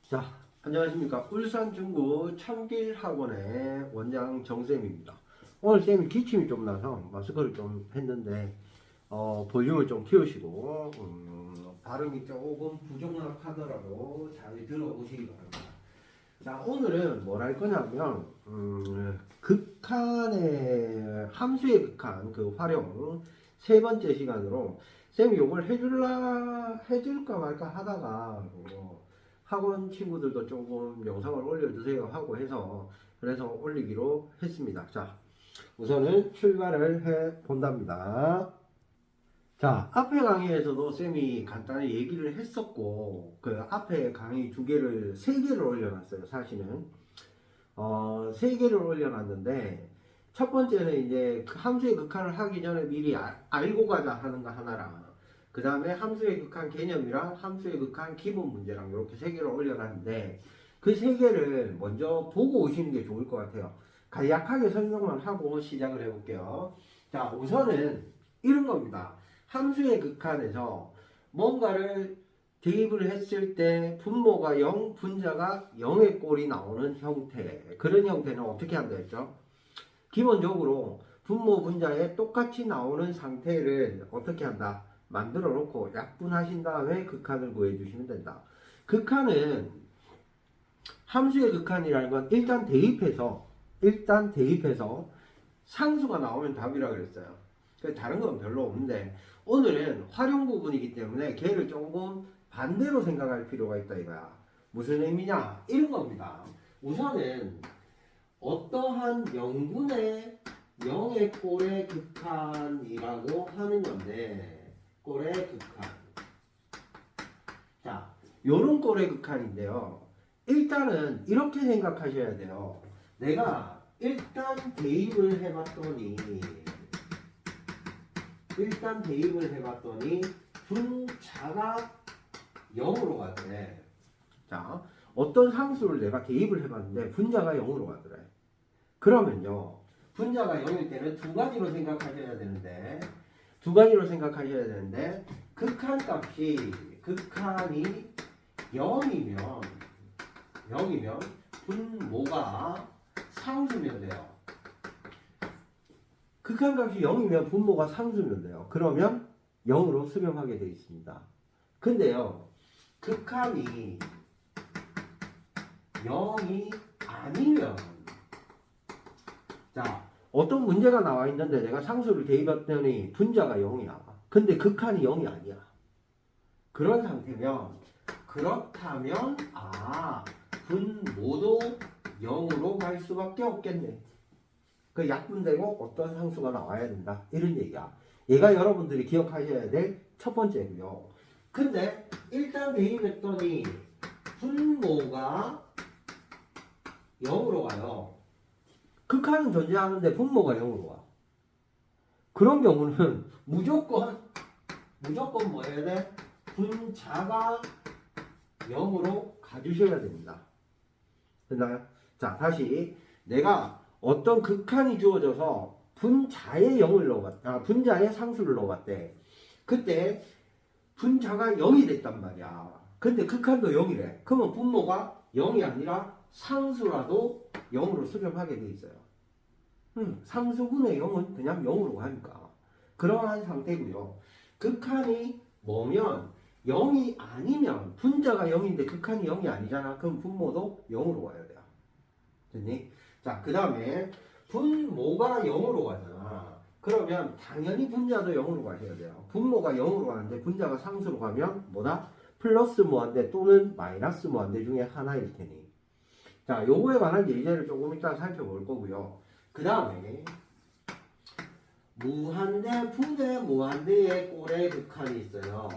자, 안녕하십니까. 울산 중구 참길학원의 원장 정쌤입니다. 오늘 쌤이 기침이 좀 나서 마스크를 좀 했는데, 볼륨을 좀 키우시고, 발음이 조금 부족하더라도 잘 들어보시기 바랍니다. 자, 오늘은 뭘 할 거냐면, 극한의, 함수의 극한, 그 활용, 세 번째 시간으로, 쌤이 요걸 해줄까 말까 하다가, 학원 친구들도 조금 영상을 올려주세요 하고 해서 그래서 올리기로 했습니다. 자, 우선은 출발을 해 본답니다. 자, 앞에 강의에서도 쌤이 간단히 얘기를 했었고, 그 앞에 강의 세 개를 올려놨어요. 사실은 세 개를 올려놨는데, 첫 번째는 이제 그 함수의 극한을 하기 전에 미리 알고 가자 하는 거 하나랑, 그 다음에 함수의 극한 개념이랑 함수의 극한 기본 문제랑 이렇게 세 개를 올려놨는데, 그 세 개를 먼저 보고 오시는 게 좋을 것 같아요. 간략하게 설명만 하고 시작을 해볼게요. 자, 우선은 이런 겁니다. 함수의 극한에서 뭔가를 대입을 했을 때 분모가 0, 분자가 0의 꼴이 나오는 형태, 그런 형태는 어떻게 한다 했죠? 기본적으로 분모 분자에 똑같이 나오는 상태를 어떻게 한다? 만들어 놓고 약분하신 다음에 극한을 구해 주시면 된다. 극한은, 함수의 극한이라는 건 일단 대입해서 상수가 나오면 답이라 그랬어요. 다른 건 별로 없는데, 오늘은 활용 부분이기 때문에 걔를 조금 반대로 생각할 필요가 있다 이거야. 무슨 의미냐? 이런 겁니다. 우선은 어떠한 0분의 0의 꼴의 극한이라고 하는 건데, 꼴의 극한. 자, 요런 꼴의 극한인데요. 일단은 이렇게 생각하셔야 돼요. 내가 일단 대입을 해봤더니 분자가 0으로 가더래. 자, 어떤 상수를 내가 대입을 해봤는데 분자가 0으로 가더래. 그러면요, 분자가 0일 때는 두 가지로 생각하셔야 되는데, 극한이 0이면 분모가 상수면 돼요. 극한값이 0이면 분모가 상수면 돼요. 그러면 0으로 수렴하게 되어 있습니다. 근데요, 극한이 0이 아니면, 자, 어떤 문제가 나와 있는데 내가 상수를 대입했더니 분자가 0이야. 근데 극한이 0이 아니야. 그런 상태면, 그렇다면 분모도 0으로 갈 수밖에 없겠네. 그 약분되고 어떤 상수가 나와야 된다, 이런 얘기야. 얘가 여러분들이 기억하셔야 될 첫 번째고요. 근데 일단 대입했더니 분모가 0으로 가요. 극한은 존재하는데 분모가 0으로 와. 그런 경우는 무조건 뭐 해야 돼? 분자가 0으로 가주셔야 됩니다. 됐나요? 자, 다시 내가 어떤 극한이 주어져서 분자의 상수를 넣어봤대. 그때 분자가 0이 됐단 말이야. 근데 극한도 0이래. 그러면 분모가 0이 아니라 상수라도 0으로 수렴하게 돼 있어요. 상수분의 0은 그냥 0으로 가니까. 그러한 상태고요. 극한이 뭐면 0이 아니면, 분자가 0인데 극한이 0이 아니잖아. 그럼 분모도 0으로 와야 돼요. 됐니? 자, 그 다음에 분모가 0으로 가잖아. 그러면 당연히 분자도 0으로 가셔야 돼요. 분모가 0으로 가는데 분자가 상수로 가면 뭐다? 플러스 무한대 또는 마이너스 무한대 중에 하나일 테니. 자, 요거에 관한 예제를 조금 이따 살펴볼 거고요. 그 다음에 무한대, 분의 무한대의 꼴의 극한이 있어요.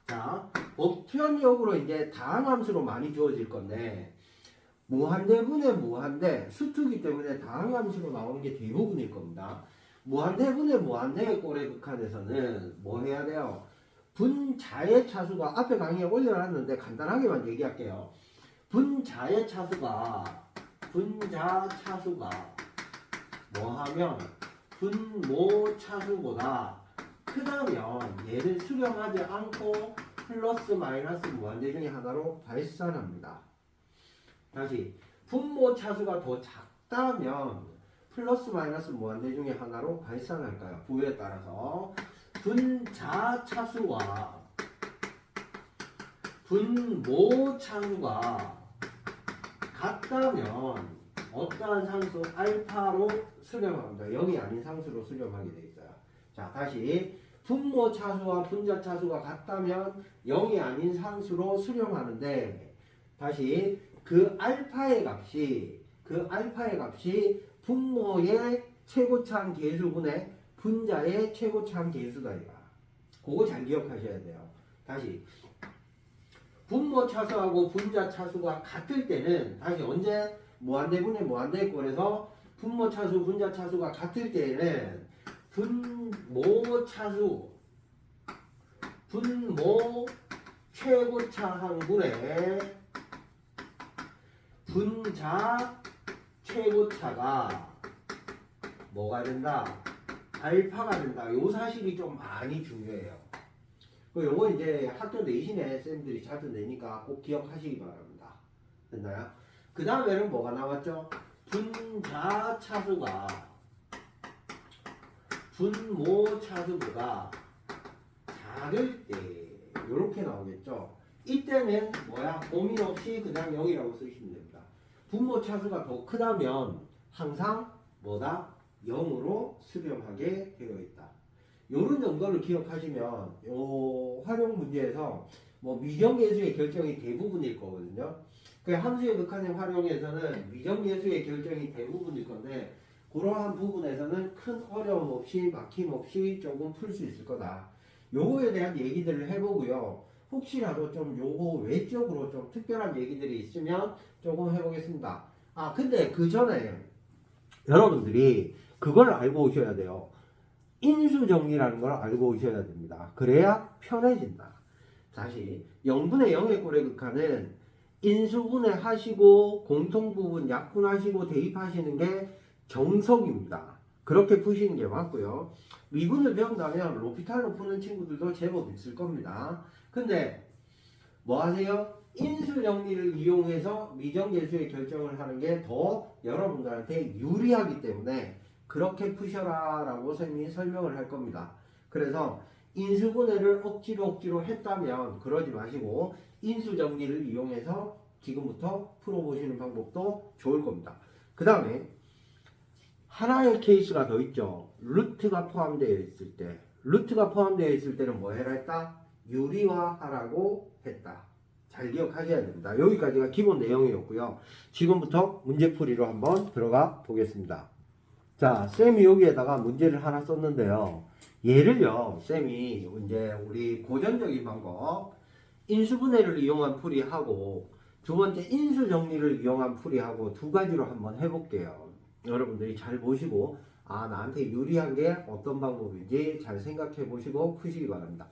자, 보편적으로 이제 다항함수로 많이 주어질 건데, 무한대, 분의 무한대, 수투기 때문에 다항함수로 나오는 게 대부분일 겁니다. 무한대, 분의 무한대의 꼴의 극한에서는 뭐 해야 돼요? 분자의 차수가, 앞에 강의에 올려놨는데 간단하게만 얘기할게요. 분자 차수가 뭐 하면 분모 차수보다 크다면 얘를 수렴하지 않고 플러스 마이너스 무한대 중에 하나로 발산합니다. 다시 분모 차수가 더 작다면 플러스 마이너스 무한대 중에 하나로 발산할까요? 부호에 따라서 분자 차수와 분모 차수가 같다면 어떠한 상수 알파로 수렴합니다. 0이 아닌 상수로 수렴하게 되어 있어요. 자, 다시 분모 차수와 분자 차수가 같다면 0이 아닌 상수로 수렴하는데, 다시 그 알파의 값이 분모의 최고차항 계수분의 분자의 최고차항 계수다 이거. 그거 잘 기억하셔야 돼요. 다시 분모 차수하고 분자 차수가 같을 때는, 다시 언제 무한대분의 무한대꼴에서 분모 차수 분자 차수가 같을 때는 분모 차수 분모 최고차항분의 분자 최고차가 뭐가 된다? 알파가 된다. 요 사실이 좀 많이 중요해요. 요거 이제 학교 내신에 쌤들이 자주 내니까 꼭 기억하시기 바랍니다. 됐나요? 그 다음에는 뭐가 나왔죠? 분자 차수가 분모 차수보다 작을 때 이렇게 나오겠죠. 이때는 뭐야? 고민 없이 그냥 0이라고 쓰시면 됩니다. 분모 차수가 더 크다면 항상 뭐다? 0으로 수렴하게 되어 있다. 요런 정도를 기억하시면 요 활용 문제에서 뭐 미정계수의 결정이 대부분일 거거든요. 그 함수의 극한의 활용에서는 미정계수의 결정이 대부분일 건데, 그러한 부분에서는 큰 어려움 없이 막힘 없이 조금 풀 수 있을 거다. 요거에 대한 얘기들을 해보고요. 혹시라도 좀 요거 외적으로 좀 특별한 얘기들이 있으면 조금 해보겠습니다. 아, 근데 그 전에 여러분들이 그걸 알고 오셔야 돼요. 인수정리라는 걸 알고 오셔야 됩니다. 그래야 편해진다. 다시 0분의 0의 꼴의 극한은 인수분해 하시고 공통부분 약분하시고 대입하시는 게 정석입니다. 그렇게 푸시는 게 맞고요. 미분을 배운다면 로피탈로 푸는 친구들도 제법 있을 겁니다. 근데 뭐 하세요? 인수정리를 이용해서 미정계수의 결정을 하는 게 더 여러분들한테 유리하기 때문에 그렇게 푸셔라 라고 선생님이 설명을 할 겁니다. 그래서 인수분해를 억지로 했다면 그러지 마시고 인수정리를 이용해서 지금부터 풀어보시는 방법도 좋을 겁니다. 그 다음에 하나의 케이스가 더 있죠. 루트가 포함되어 있을 때. 루트가 포함되어 있을 때는 뭐 해라 했다? 유리화하라고 했다. 잘 기억하셔야 됩니다. 여기까지가 기본 내용이었고요. 지금부터 문제풀이로 한번 들어가 보겠습니다. 자, 쌤이 여기에다가 문제를 하나 썼는데요. 얘를요, 쌤이 이제 우리 고전적인 방법, 인수분해를 이용한 풀이하고 두 번째 인수정리를 이용한 풀이하고 두 가지로 한번 해볼게요. 여러분들이 잘 보시고, 아, 나한테 유리한 게 어떤 방법인지 잘 생각해 보시고 푸시기 바랍니다.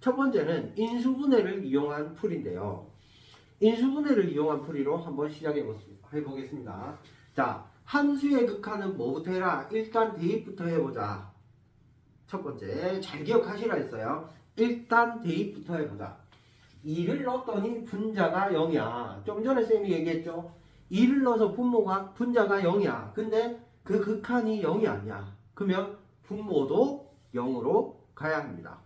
첫 번째는 인수분해를 이용한 풀인데요. 인수분해를 이용한 풀이로 한번 시작해 보겠습니다. 자, 함수의 극한은 뭐부터 해라? 일단 대입부터 해보자. 첫 번째, 잘 기억하시라 했어요. 일단 대입부터 해보자. 2를 넣었더니 분자가 0이야. 좀 전에 쌤이 얘기했죠. 2를 넣어서 분자가 0이야. 근데 그 극한이 0이 아니야. 그러면 분모도 0으로 가야 합니다.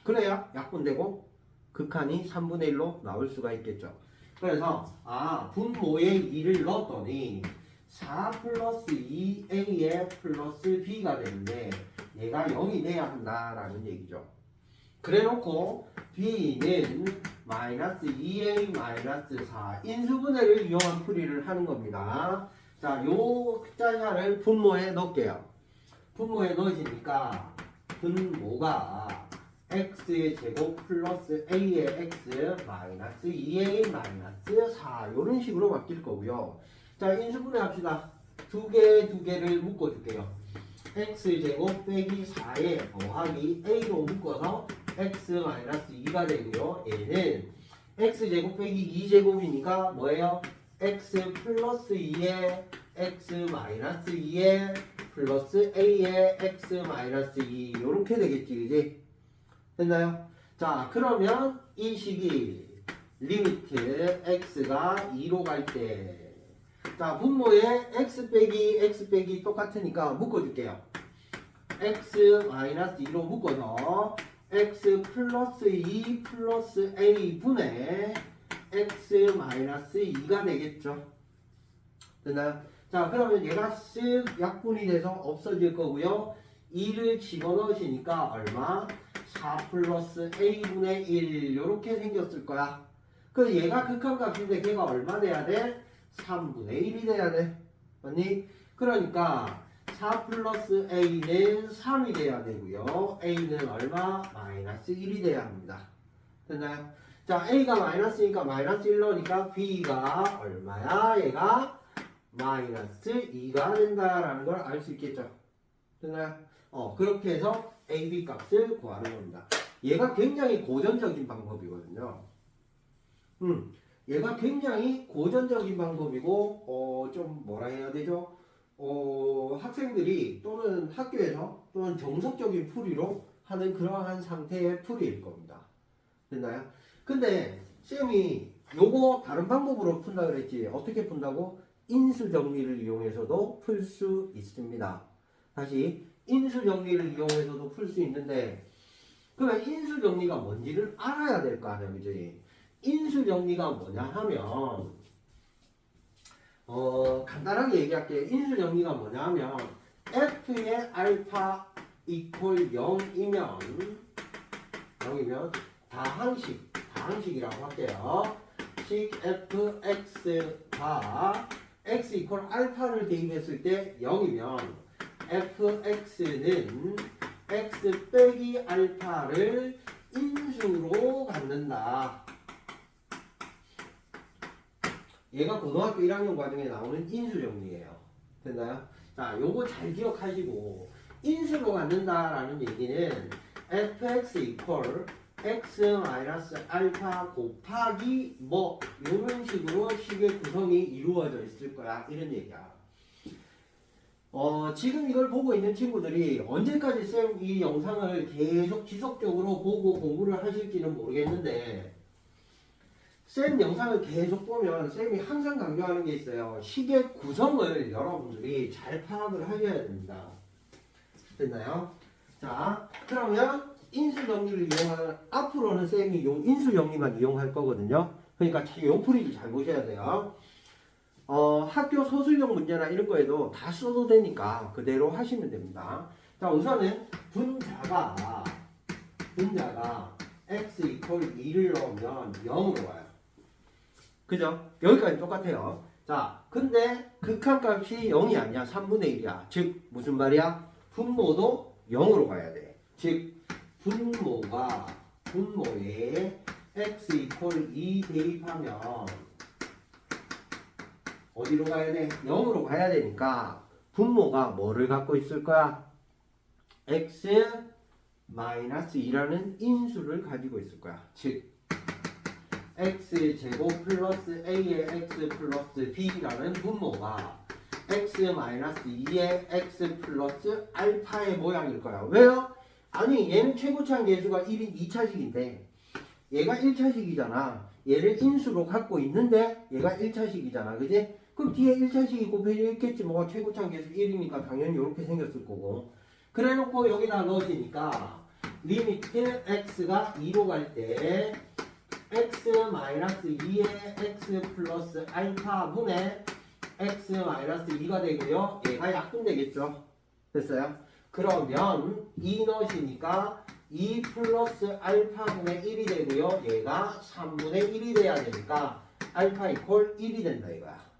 그래야 약분되고 극한이 3분의 1로 나올 수가 있겠죠. 그래서 분모에 2를 넣었더니 4 플러스 2a에 플러스 b가 되는데 얘가 0이 돼야 한다라는 얘기죠. 그래놓고 b는 마이너스 2a 마이너스 4 인수분해를 이용한 풀이를 하는 겁니다. 자, 요 숫자를 분모에 넣을게요. 분모에 넣으시니까 분모가 x의 제곱 플러스 a의 x 마이너스 2a 마이너스 4 이런 식으로 바뀔 거고요. 자, 인수분해 합시다. 두 개를 묶어줄게요. x제곱 빼기 4에 더하기 a로 묶어서 x 마이너스 2가 되고요. 얘는 x제곱 빼기 2제곱이니까 뭐예요? x 플러스 2에 x 마이너스 2에 플러스 a에 x 마이너스 2 이렇게 되겠지, 그지? 됐나요? 자, 그러면 이 식이 리미트 x가 2로 갈 때, 자, 분모에 x 빼기 똑같으니까 묶어줄게요. x 마이너스 2로 묶어서 x 플러스 2 플러스 a 분의 x 마이너스 2가 되겠죠. 됐나요? 자, 그러면 얘가 쓱 약분이 돼서 없어질 거고요. 2를 집어넣으시니까 얼마? 4 플러스 a분의 1 이렇게 생겼을 거야. 그 얘가 극한값인데 걔가 얼마 돼야 돼? 3분의 1이 돼야 돼. 맞니? 그러니까 4 플러스 a는 3이 돼야 되고요. a는 얼마? 마이너스 1이 돼야 합니다. 됐나요? 자, a가 마이너스니까 마이너스 1 넣으니까 b가 얼마야? 얘가 마이너스 2가 된다라는 걸 알 수 있겠죠. 됐나요? 그렇게 해서 ab 값을 구하는 겁니다. 얘가 굉장히 고전적인 방법이거든요. 얘가 굉장히 고전적인 방법이고 좀 뭐라 해야 되죠? 학생들이 또는 학교에서 또는 정석적인 풀이로 하는 그러한 상태의 풀이일 겁니다. 됐나요? 근데 쌤이 요거 다른 방법으로 푼다 그랬지. 어떻게 푼다고? 인수 정리를 이용해서도 풀 수 있습니다. 다시 인수 정리를 이용해서도 풀 수 있는데, 그러면 인수 정리가 뭔지를 알아야 될 거 아니야, 그지? 인수 정리가 뭐냐 하면 간단하게 얘기할게요. 인수 정리가 뭐냐 하면 f의 알파 이퀄 0이면 다항식이라고 할게요. 식 fx가 x 이퀄 알파를 대입했을 때 0이면 fx는 x 빼기 알파를 인수로 갖는다. 얘가 고등학교 1학년 과정에 나오는 인수 정리예요. 됐나요? 자, 요거 잘 기억하시고, 인수로 갖는다라는 얘기는 fx 이퀄 x 마이너스 알파 곱하기 뭐 이런 식으로 식의 구성이 이루어져 있을 거야, 이런 얘기야. 지금 이걸 보고 있는 친구들이 언제까지 쌤 이 영상을 계속 지속적으로 보고 공부를 하실지는 모르겠는데, 쌤 영상을 계속 보면 쌤이 항상 강조하는 게 있어요. 식의 구성을 여러분들이 잘 파악을 하셔야 됩니다. 됐나요? 자, 그러면 인수 정리를 이용하는, 앞으로는 쌤이 요 인수 정리만 이용할 거거든요. 그러니까 요 풀이를 잘 보셔야 돼요. 학교 소수형 문제나 이런 거에도 다 써도 되니까 그대로 하시면 됩니다. 자, 우선은 분자가 x 이퀄 2를 넣으면 0으로 와요. 그죠? 여기까지 똑같아요. 자, 근데 극한값이 0이 아니야. 3분의 1이야. 즉 무슨 말이야? 분모도 0으로 가야 돼. 즉 분모에 x 이퀄 2 대입하면 어디로 가야 돼? 0으로 가야 되니까 분모가 뭐를 갖고 있을 거야? x 마이너스 2라는 인수를 가지고 있을 거야. 즉 x제곱 플러스 a의 x 플러스 b라는 분모가 x 마이너스 2의 x 플러스 알파의 모양일 거야. 왜요? 아니, 얘는 최고차항 계수가 1인 2차식인데 얘가 1차식이잖아. 얘를 인수로 갖고 있는데 얘가 1차식이잖아. 그지? 그럼 뒤에 1차식이 곱해져 있겠지. 뭐 최고차항 계수 1이니까 당연히 이렇게 생겼을 거고. 그래 놓고 여기다 넣어지니까 리미트 x가 2로 갈 때 x 마이너스 2의 x 플러스 알파 분의 x 마이너스 2가 되고요. 얘가 약분되겠죠. 됐어요? 그러면 2 넣으시니까 2 플러스 알파 분의 1이 되고요. 얘가 3분의 1이 돼야 되니까 알파 이퀄 1이 된다 이거야.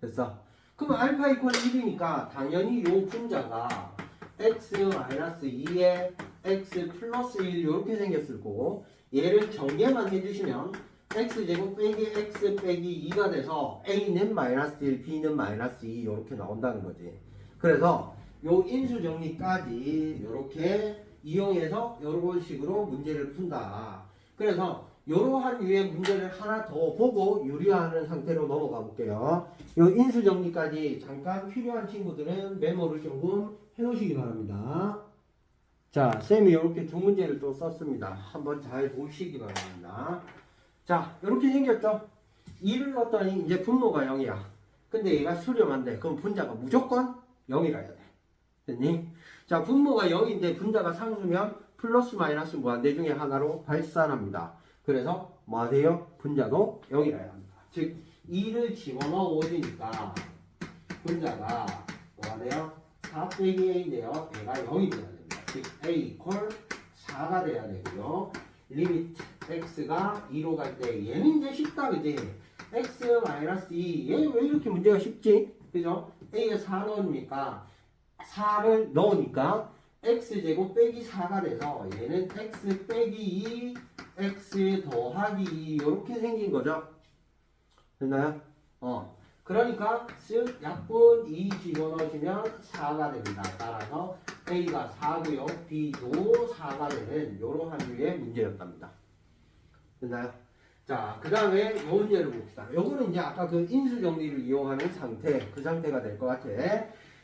됐어? 그러면 알파 이퀄 1이니까 당연히 요 분자가 x 마이너스 2의 x 플러스 1 이렇게 생겼을 거고, 얘를 전개만 해주시면 x제곱 빼기 x 빼기 2가 돼서 a는 마이너스 1, b는 마이너스 2 이렇게 나온다는 거지. 그래서 요 인수 정리까지 이렇게 이용해서 이런 식으로 문제를 푼다. 그래서 이러한 유의 문제를 하나 더 보고 유리화하는 상태로 넘어가 볼게요. 요 인수 정리까지 잠깐 필요한 친구들은 메모를 조금 해놓으시기 바랍니다. 자, 쌤이 이렇게 두 문제를 또 썼습니다. 한번 잘 보시기 바랍니다. 자, 이렇게 생겼죠? 2를 넣었더니 이제 분모가 0이야. 근데 얘가 수렴한데 그럼 분자가 무조건 0이라 해야 돼. 됐니? 자, 분모가 0인데 분자가 상수면 플러스 마이너스 무한대 중에 하나로 발산합니다. 그래서 뭐 하세요? 분자도 0이라 해야 합니다. 즉 2를 집어넣어 오시니까 분자가 뭐 하네요? 4 빼기 a인데요. 얘가 0이 돼야 됩니다. 즉 a 이퀄 4가 돼야 되고요. 리미트 x가 2로 갈 때 얘는 이제 쉽다 그지? x 마이너스 2 얘 왜 이렇게 문제가 쉽지? 그죠? a에 4 넣으니까 4를 넣으니까 x제곱 빼기 4가 돼서 얘는 x 빼기 2 x 더하기 2 이렇게 생긴 거죠. 됐나요? 그러니까 즉 약분 2 집어넣으시면 4가 됩니다. 따라서 a가 4고요. b도 4가 되는 이러한 류의 문제였답니다. 됐나요? 자, 그 다음에 이 문제를 봅시다. 요거는 이제 아까 그 인수 정리를 이용하는 상태, 그 상태가 될 것 같아.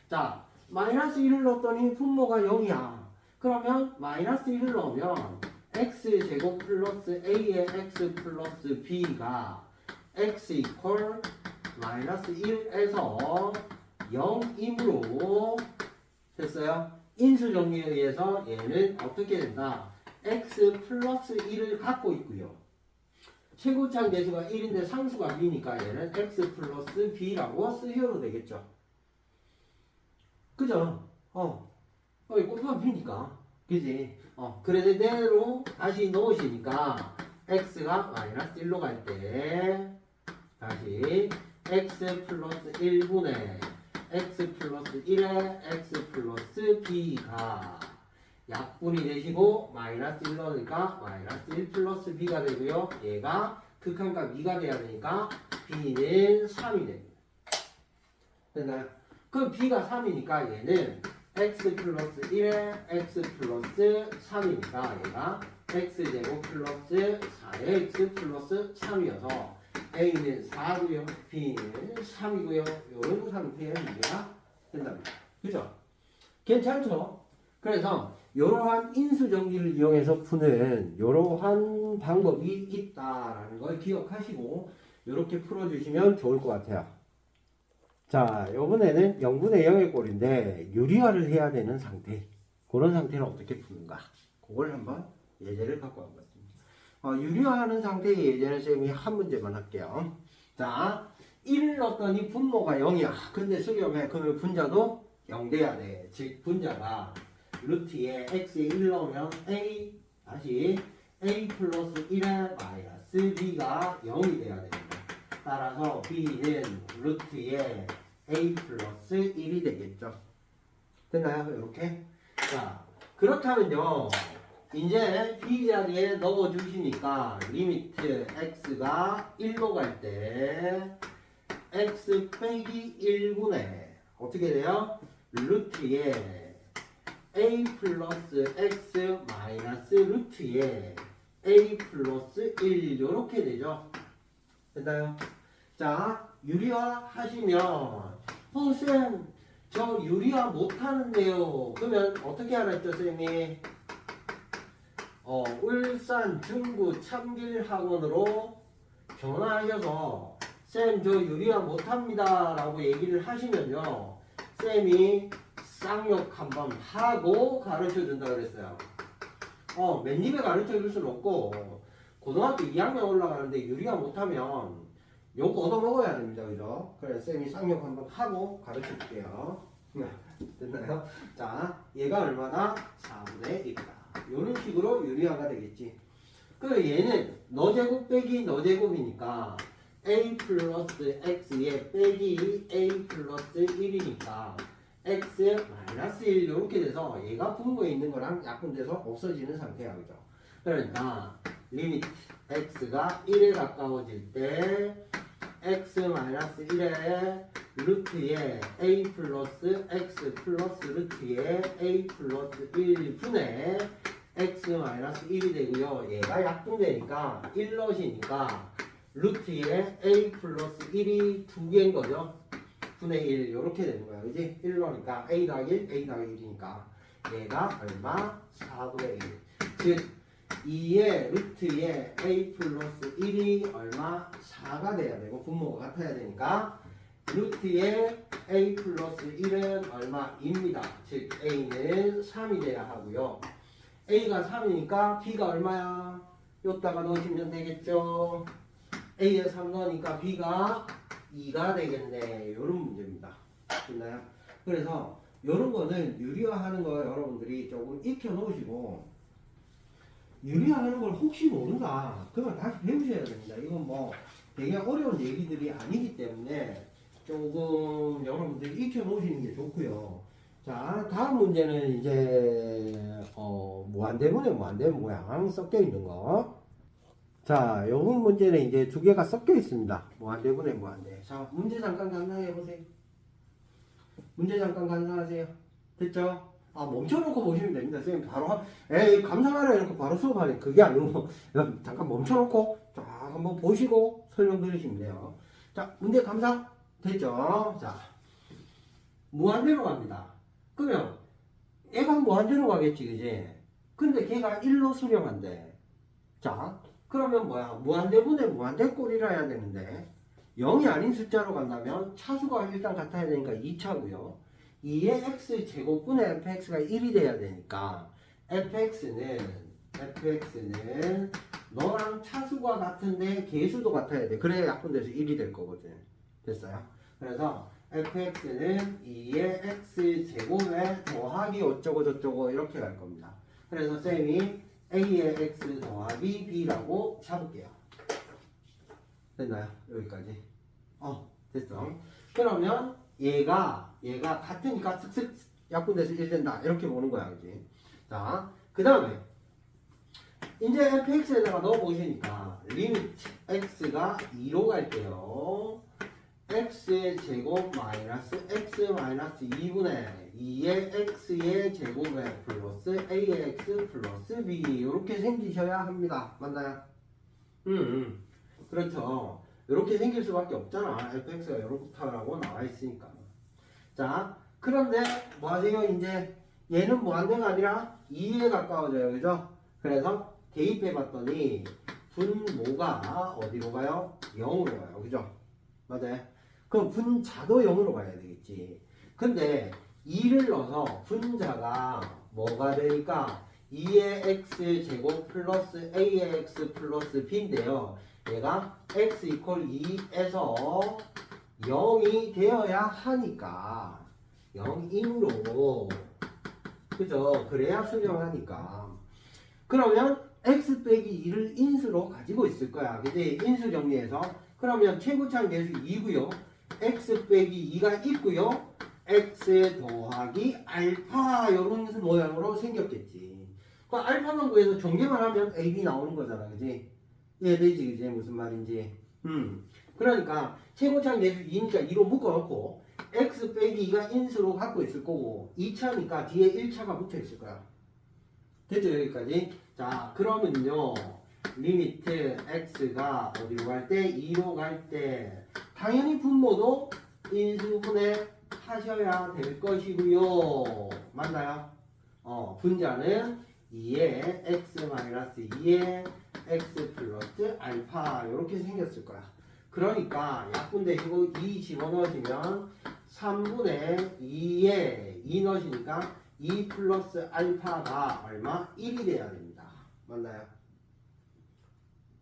자, 마이너스 1을 넣었더니 분모가 0이야. 그러면 마이너스 1을 넣으면 x제곱 플러스 a의 x 플러스 b가 x 이퀄 마이너스 1에서 0이므로 됐어요? 인수 정리에 의해서 얘는 어떻게 된다? x 플러스 1을 갖고 있고요. 최고차항 대수가 1인데 상수가 b니까 얘는 x 플러스 b라고 쓰셔도 되겠죠. 그죠? 곱하면 b니까. 그지? 그래대로 다시 넣으시니까 x가 마이너스 1로 갈 때 다시 x 플러스 1분의 x 플러스 1에 x 플러스 b가 약분이 되시고 마이너스 1 넣으니까 마이너스 1 플러스 b가 되고요. 얘가 극한값 2가 돼야 되니까 b는 3이 됩니다. 됐나요? 그럼 b가 3이니까 얘는 x 플러스 1에 x 플러스 3이니까 얘가 x제곱 플러스 4의 x 플러스 3이어서 a는 4고요. b는 3이고요. 이런 상태의 문제가 된답니다. 그죠? 괜찮죠? 그래서 이러한 인수정리를 이용해서 푸는 이러한 방법이 있다라는 걸 기억하시고 이렇게 풀어주시면 좋을 것 같아요. 자, 이번에는 0분의 0의 꼴인데 유리화를 해야 되는 상태, 그런 상태는 어떻게 푸는가, 그걸 한번 예제를 갖고 와봤습니다. 유리화하는 상태의 예제는 쌤이 한 문제만 할게요. 자, 1을 넣었더니 분모가 0이야. 근데 수렴해. 그러면 분자도 0 돼야 돼. 즉 분자가 루트에 x에 1 넣으면 a 다시 a 플러스 1에 마이너스 b가 0이 돼야 됩니다. 따라서 b는 루트에 a 플러스 1이 되겠죠. 됐나요? 이렇게. 자, 그렇다면요, 이제 b 자리에 넣어 주시니까 리미트 x가 1로 갈 때 x 빼기 1분의 어떻게 돼요? 루트에 a 플러스 x 마이너스 루트에 a 플러스 1 이렇게 되죠. 됐나요? 자, 유리화 하시면 쌤, 저 유리화 못하는데요. 그러면 어떻게 하랬죠, 쌤이? 울산 중구 참길학원으로 전화하셔서 쌤, 저 유리화 못합니다 라고 얘기를 하시면요, 쌤이 쌍욕 한번 하고 가르쳐 준다 그랬어요. 맨입에 가르쳐 줄 수는 없고, 고등학교 2학년 올라가는데 유리화 못하면 욕 얻어먹어야 됩니다. 그죠? 그래, 쌤이 쌍욕 한번 하고 가르쳐 줄게요. 됐나요? 자, 얘가 얼마나? 4분의 1이다. 이런 식으로 유리화가 되겠지. 그 얘는 너제곱 빼기 너제곱이니까 a 플러스 x에 빼기 a 플러스 1이니까 x 마이너스 1 이렇게 돼서 얘가 분모에 있는 거랑 약분돼서 없어지는 상태야. 그죠? 그러니까 리미트 x가 1에 가까워질 때 x 마이너스 1에 루트에 a 플러스 x 플러스 루트에 a 플러스 1분의 x 마이너스 1이 되고요. 얘가 약분되니까 1 넣으시니까 루트에 a 플러스 1이 2개인 거죠. 분의 1 이렇게 되는 거야. 그지? 1 넣으니까 a 더하기 1, a 더하기 1이니까 얘가 얼마? 4분의 1. 즉 2의 루트에 a 플러스 1이 얼마? 4가 돼야 되고 분모가 같아야 되니까 루트에 a 플러스 1은 얼마입니다. 즉 a는 3이 돼야 하고요. a가 3이니까 b가 얼마야? 여기다가 넣으시면 되겠죠. a에 3 넣으니까 b가 2가 되겠네. 이런 문제입니다. 됐나요? 그래서 이런 거는 유리화하는 거 여러분들이 조금 익혀 놓으시고, 유리화하는 걸 혹시 모른다 그러면 다시 배우셔야 됩니다. 이건 뭐 되게 어려운 얘기들이 아니기 때문에 조금 여러분들이 익혀 놓으시는 게 좋고요. 자, 다음 문제는 이제 무한대문에 무한대문 모양 섞여 있는 거. 자, 요번 문제는 이제 두 개가 섞여 있습니다. 무한대문에 무한대. 자, 문제 잠깐 간단해 보세요. 문제 잠깐 간단하세요. 됐죠? 아, 멈춰놓고 보시면 됩니다. 선생님 바로 에이 감상하라 이렇게 바로 수업하니 그게 아니고 잠깐 멈춰놓고 쫙 한번 보시고 설명 들으시면 돼요. 자, 문제 감상 됐죠? 자, 무한대로 갑니다. 그러면 얘가 무한대로 가겠지, 그지? 근데 걔가 1로 수렴한대. 자, 그러면 뭐야? 무한대분의 무한대꼴이라 해야 되는데 0이 아닌 숫자로 간다면 차수가 일단 같아야 되니까 2차고요. 2의 x제곱분의 fx가 1이 돼야 되니까 fx는 너랑 차수가 같은데 개수도 같아야 돼. 그래야 약분돼서 1이 될 거거든. 됐어요? 그래서 fx는 2의 x제곱에 더하기 어쩌고 저쩌고 이렇게 갈 겁니다. 그래서 쌤이 a의 x 더하기 b라고 잡을게요. 됐나요? 여기까지. 됐어. 그러면 얘가 같으니까 슥슥 약분돼서 1 된다. 이렇게 보는 거야. 그지? 자, 그 다음에 이제 fx에다가 넣어보시니까 리미트 x가 2로 갈 때요. x의 제곱 마이너스 x 마이너스 2분의 2의 x의 제곱에 플러스 a의 x 플러스 b 이렇게 생기셔야 합니다. 맞나요? 그렇죠. 이렇게 생길 수밖에 없잖아. fx가 이렇다라고 나와 있으니까. 자, 그런데 뭐 하세요? 이제 얘는 무한대가 아니라 2에 가까워져요. 그죠? 그래서 대입해 봤더니 분모가 어디로 가요? 0으로 가요. 그죠? 맞아요? 그럼 분자도 0으로 가야 되겠지. 근데 2를 넣어서 분자가 뭐가 되니까 2의 x제곱 플러스 a의 x 플러스 b인데요. 얘가 x 이퀄 2에서 0이 되어야 하니까 0인으로 그죠? 그래야 수렴하니까. 그러면 x 빼기 2를 인수로 가지고 있을 거야. 그지? 인수 정리해서 그러면 최고차항 계수 2고요. x 빼기 2가 있고요. x 더하기 알파 이런 모양으로 생겼겠지. 그 알파만 구해서 전개만 하면 ab 나오는 거잖아. 그지? 이해되지? 그지? 무슨 말인지. 그러니까 최고차항 계수 2니까 2로 묶어놓고 x 빼기 2가 인수로 갖고 있을 거고 2차니까 뒤에 1차가 붙어 있을 거야. 됐죠? 여기까지? 자, 그러면요. 리미트 x가 어디로 갈 때? 2로 갈 때 당연히 분모도 인수분해 하셔야 될 것이고요. 맞나요? 분자는 2의 x-2의 x 플러스 알파 이렇게 생겼을 거야. 그러니까 약분되시고 2 집어넣으시면 3분의 2에 2 넣으시니까 2 플러스 알파가 얼마? 1이 돼야 됩니다. 맞나요?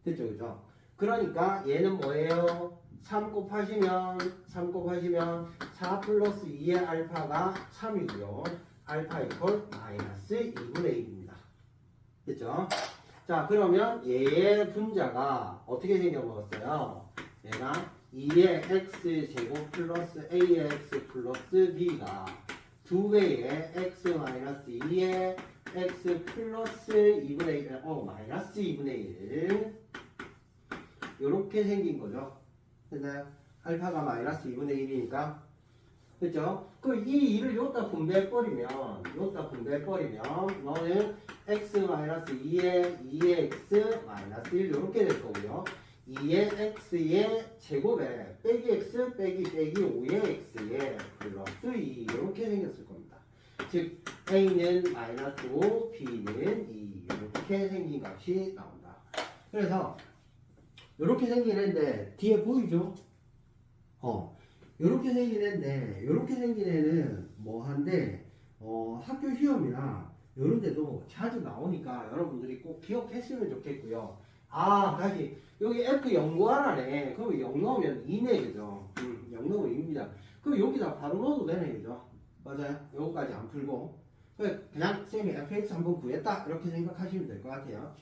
됐죠? 그죠? 그러니까 얘는 뭐예요? 3 곱하시면 4 플러스 2의 알파가 3이고요. 알파 이퀄 마이너스 2분의 1입니다. 됐죠? 자, 그러면 얘의 분자가 어떻게 생겨먹었어요? 얘가 2의 x제곱 플러스 a의 x 플러스 b가 2배의 x 마이너스 2의 x 플러스 2분의 1, 마이너스 2분의 1 요렇게 생긴 거죠. 됐나요? 알파가 마이너스 2분의 1이니까 그죠? 그럼 이 2를 여기다 분배해버리면 너는 x 마이너스 2의 x 마이너스 1 요렇게 될 거고요. 2의 x의 제곱에 빼기 x 빼기 5의 x의 플러스 2 이렇게 생겼을 겁니다. 즉 A는 마이너스 5, B는 2 이렇게 생긴 값이 나온다. 그래서 이렇게 생긴 애인데 뒤에 보이죠? 이렇게 생긴 애인데 이렇게 생긴 애는 뭐한데 학교 시험이나 이런 데도 자주 나오니까 여러분들이 꼭 기억했으면 좋겠고요. 아, 다시 여기 F 0 구하라네. 그럼 0 넣으면 2네, 그죠? 0 넣으면 2입니다. 그럼 여기다 바로 넣어도 되네, 그죠? 맞아요. 요거까지 안 풀고 그냥 쌤이 fx 한번 구했다 이렇게 생각하시면 될 것 같아요.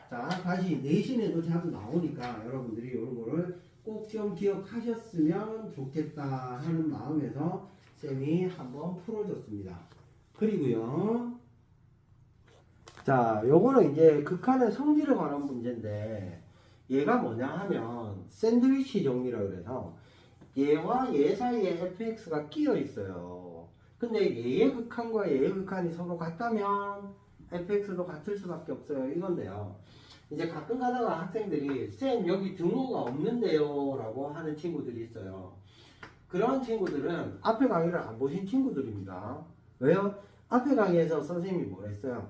자, 다시 내신에도 자주 나오니까 여러분들이 이런 거를 꼭 좀 기억하셨으면 좋겠다 하는 마음에서 쌤이 한번 풀어줬습니다. 그리고요, 자, 요거는 이제 극한의 성질에 관한 문제인데 얘가 뭐냐 하면 샌드위치 정리라 그래서 얘와 얘 사이에 fx가 끼어 있어요. 근데 얘의 극한과 얘의 극한이 서로 같다면 fx도 같을 수밖에 없어요. 이건데요. 이제 가끔 가다가 학생들이 쌤 여기 등호가 없는데요 라고 하는 친구들이 있어요. 그런 친구들은 앞에 강의를 안 보신 친구들입니다. 왜요? 앞에 강의에서 선생님이 뭐랬어요?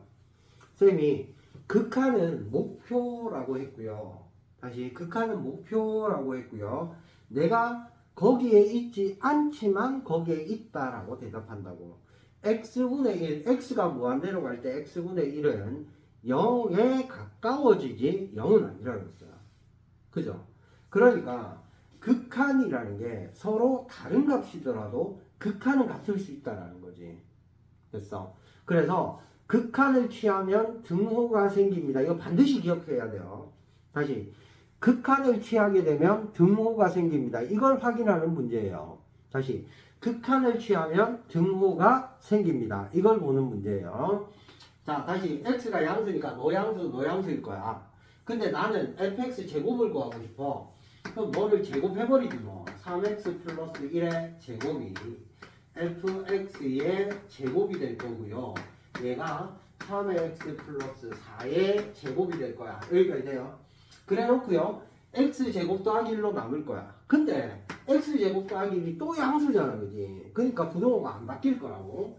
선생님이 극한은 목표라고 했고요. 다시 극한은 목표라고 했고요. 내가 거기에 있지 않지만 거기에 있다라고 대답한다고. x분의 1, x가 무한대로 갈 때 x분의 1은 0에 가까워지지 0은 아니라고 했어요. 그죠? 그러니까 극한이라는 게 서로 다른 값이더라도 극한은 같을 수 있다라는 거지. 됐어? 그래서 극한을 취하면 등호가 생깁니다. 이거 반드시 기억해야 돼요. 다시 극한을 취하게 되면 등호가 생깁니다. 이걸 확인하는 문제예요. 다시 극한을 취하면 등호가 생깁니다. 이걸 보는 문제예요. 자, 다시 x가 양수니까 노양수일 거야. 근데 나는 fx 제곱을 구하고 싶어. 그럼 뭐를 제곱해버리지 뭐. 3x 플러스 1의 제곱이 fx의 제곱이 될 거고요. 얘가 3x 플러스 4의 제곱이 될 거야. 여기까지 돼요. 그래 놓고요. x제곱 더하기 1로 남을 거야. 근데 x제곱 더하기 1이 또 양수잖아, 그지? 그러니까 부등호가 안 바뀔 거라고.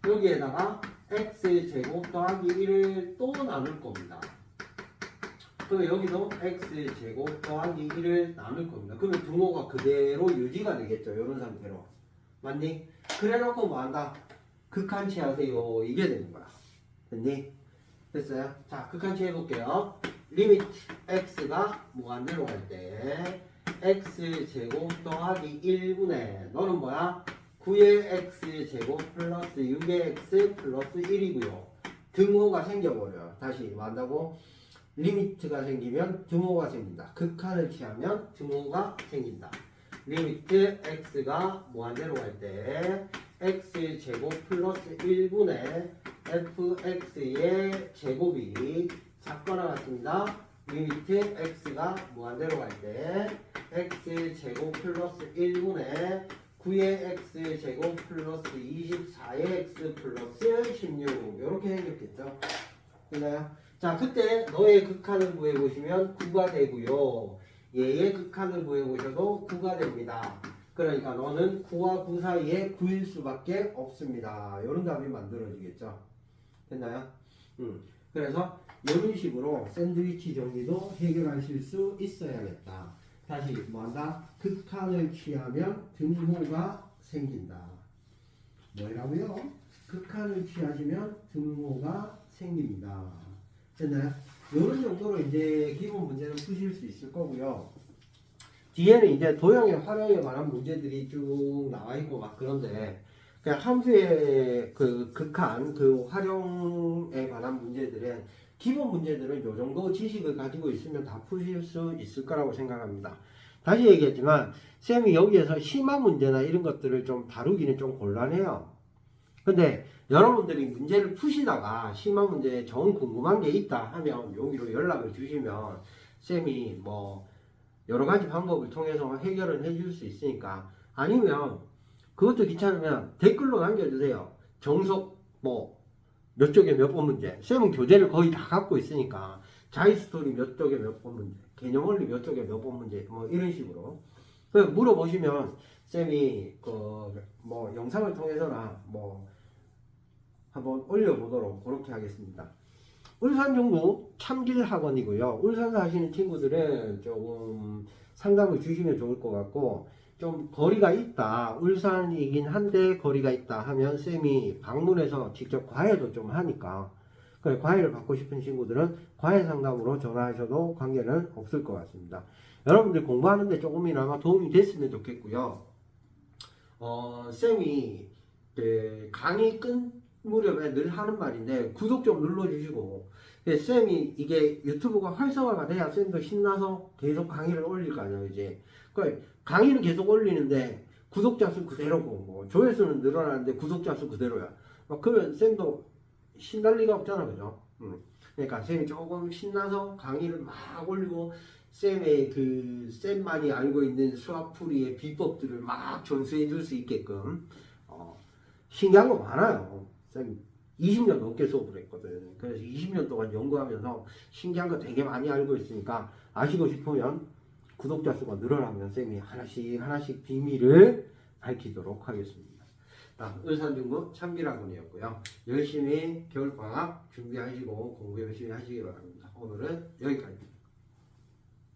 여기에다가 x제곱 더하기 1을 또 나눌 겁니다. 그럼 여기도 x제곱 더하기 1을 나눌 겁니다. 그러면 등호가 그대로 유지가 되겠죠. 이런 상태로. 맞니? 그래 놓고 뭐 한다? 극한치 하세요. 이게 되는 거야. 됐니? 됐어요? 자, 극한치 해볼게요. 리미트 x가 무한대로 갈 때 x제곱 더하기 1분의 너는 뭐야? 9의 x제곱 플러스 6의 x 플러스 1이고요. 등호가 생겨버려요. 다시 뭐 한다고? 리미트가 생기면 등호가 생긴다. 극한을 취하면 등호가 생긴다. 리미트 x가 무한대로 갈 때 x제곱 플러스 1분의 fx의 제곱이 작거나 같습니다. 리미트 x가 무한대로 갈 때 x제곱 플러스 1분의 9의 x제곱 플러스 24의 x 플러스 16 이렇게 생겼겠죠. 됐나요? 자, 그때 너의 극한을 구해보시면 9가 되고요. 얘의 극한을 구해보셔도 9가 됩니다. 그러니까 너는 9와 9 사이에 9일 수밖에 없습니다. 이런 답이 만들어지겠죠. 됐나요? 그래서 이런 식으로 샌드위치 정리도 해결하실 수 있어야겠다. 다시 뭐한다? 극한을 취하면 등호가 생긴다. 뭐라고요? 극한을 취하시면 등호가 생깁니다. 됐나요? 이런 정도로 이제 기본 문제는 푸실 수 있을 거고요. 뒤에는 이제 도형의 활용에 관한 문제들이 쭉 나와 있고 막 그런데 그냥 함수의 그 극한 그 활용에 관한 문제들은 기본 문제들은 이 정도 지식을 가지고 있으면 다 푸실 수 있을 거라고 생각합니다. 다시 얘기했지만 쌤이 여기에서 심화 문제나 이런 것들을 좀 다루기는 좀 곤란해요. 근데 여러분들이 문제를 푸시다가 심화 문제에 정 궁금한 게 있다 하면 여기로 연락을 주시면 쌤이 뭐 여러 가지 방법을 통해서 해결을 해줄 수 있으니까, 아니면 그것도 귀찮으면 댓글로 남겨주세요. 정석 뭐 몇 쪽에 몇 번 문제. 쌤은 교재를 거의 다 갖고 있으니까 자이스토리 몇 쪽에 몇 번 문제, 개념원리 몇 쪽에 몇 번 문제, 뭐 이런 식으로 물어보시면 쌤이 그 뭐 영상을 통해서나 뭐 한번 올려보도록 그렇게 하겠습니다. 울산 중구 참길학원이고요. 울산 사시는 친구들은 조금 상담을 주시면 좋을 것 같고, 좀 거리가 있다, 울산이긴 한데 거리가 있다 하면 쌤이 방문해서 직접 과외도 좀 하니까, 그래, 과외를 받고 싶은 친구들은 과외 상담으로 전화하셔도 관계는 없을 것 같습니다. 여러분들 공부하는데 조금이나마 도움이 됐으면 좋겠고요. 쌤이 강의 끝 무렵에 늘 하는 말인데, 구독 좀 눌러주시고, 쌤이 이게 유튜브가 활성화가 돼야 쌤도 신나서 계속 강의를 올릴 거 아니에요, 이제. 강의는 계속 올리는데 구독자 수 그대로고, 뭐 조회수는 늘어나는데 구독자 수 그대로야. 그러면 쌤도 신날 리가 없잖아, 그죠? 그러니까 쌤이 조금 신나서 강의를 막 올리고, 쌤의 쌤만이 알고 있는 수학풀이의 비법들을 막 전수해 줄 수 있게끔, 신기한 거 많아요. 쌤 20년 넘게 수업을 했거든. 그래서 20년 동안 연구하면서 신기한 거 되게 많이 알고 있으니까, 아시고 싶으면 구독자 수가 늘어나면 쌤이 하나씩 비밀을 밝히도록 하겠습니다. 울산중구 참길학원이었고요. 열심히 겨울방학 준비하시고 공부 열심히 하시기 바랍니다. 오늘은 여기까지입니다.